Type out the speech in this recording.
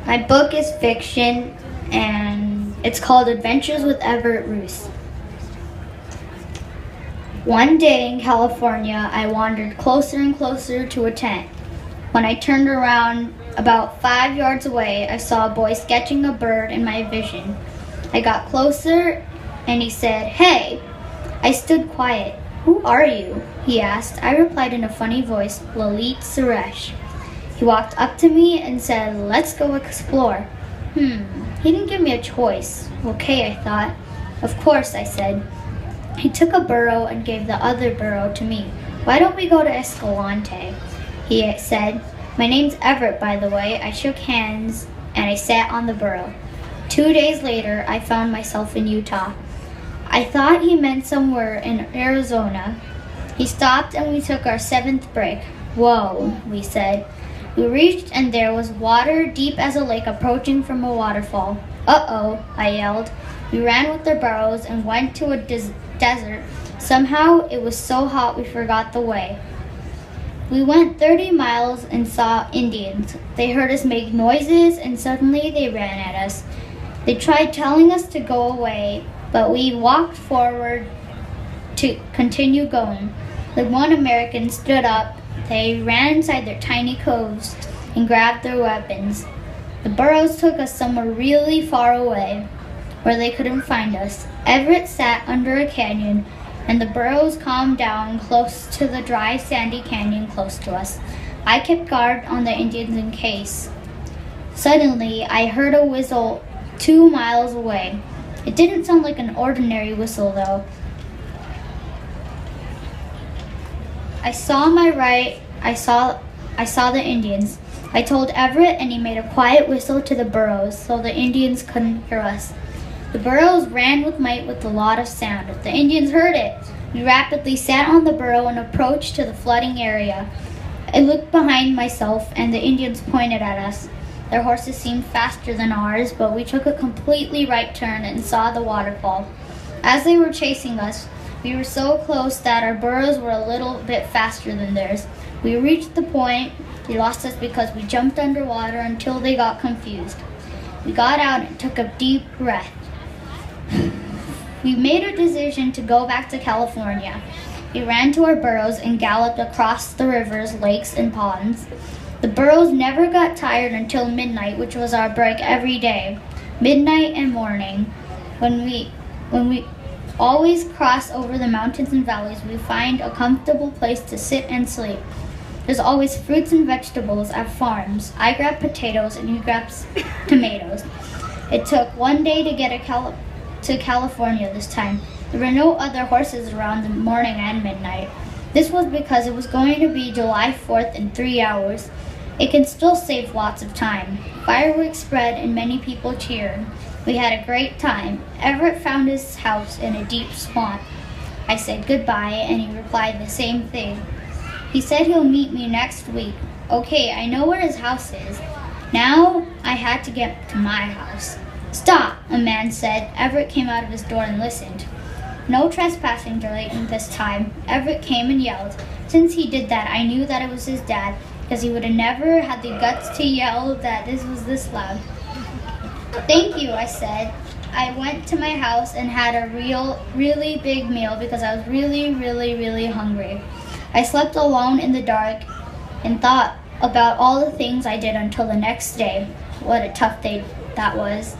My book is fiction, and it's called Adventures with Everett Roos. One day in California, I wandered closer and closer to a tent. When I turned around about 5 yards away, I saw a boy sketching a bird in my vision. I got closer, and he said, "Hey." I stood quiet. "Who are you?" he asked. I replied in a funny voice, "Lalit Suresh." He walked up to me and said, "Let's go explore." He didn't give me a choice. Okay, I thought. Of course, I said. He took a burro and gave the other burro to me. "Why don't we go to Escalante?" he said. "My name's Everett, by the way." I shook hands and I sat on the burro. 2 days later, I found myself in Utah. I thought he meant somewhere in Arizona. He stopped and we took our 7th break. "Whoa," we said. We reached and there was water deep as a lake approaching from a waterfall. "Uh-oh," I yelled. We ran with our burros and went to a desert. Somehow it was so hot we forgot the way. We went 30 miles and saw Indians. They heard us make noises and suddenly they ran at us. They tried telling us to go away, but we walked forward to continue going. The one American stood up. They ran inside their tiny coves and grabbed their weapons. The burros took us somewhere really far away where they couldn't find us. Everett sat under a canyon and the burros calmed down close to the dry sandy canyon close to us. I kept guard on the Indians in case. Suddenly, I heard a whistle 2 miles away. It didn't sound like an ordinary whistle though. I saw my right, I saw the Indians. I told Everett and he made a quiet whistle to the burros so the Indians couldn't hear us. The burros ran with might with a lot of sound. The Indians heard it. We rapidly sat on the burro and approached to the flooding area. I looked behind myself and the Indians pointed at us. Their horses seemed faster than ours, but we took a completely right turn and saw the waterfall. As they were chasing us, we were so close that our burros were a little bit faster than theirs. We reached the point. They lost us because we jumped underwater until they got confused. We got out and took a deep breath. We made a decision to go back to California. We ran to our burros and galloped across the rivers, lakes, and ponds. The burros never got tired until midnight, which was our break every day. Midnight and morning. When we always cross over the mountains and valleys, we find a comfortable place to sit and sleep. There's always fruits and vegetables at farms. I grab potatoes and he grabs tomatoes. It took 1 day to get to California this time. There were no other horses around the morning and midnight. This was because it was going to be July 4th in 3 hours. It can still save lots of time. Fireworks spread and many people cheered. We had a great time. Everett found his house in a deep swamp. I said goodbye and he replied the same thing. He said he'll meet me next week. Okay, I know where his house is. Now I had to get to my house. "Stop," a man said. Everett came out of his door and listened. No trespassing during this time. Everett came and yelled. Since he did that, I knew that it was his dad, because he would have never had the guts to yell that this was this loud. "Thank you," I said. I went to my house and had a really big meal because I was really hungry. I slept alone in the dark and thought about all the things I did until the next day. What a tough day that was.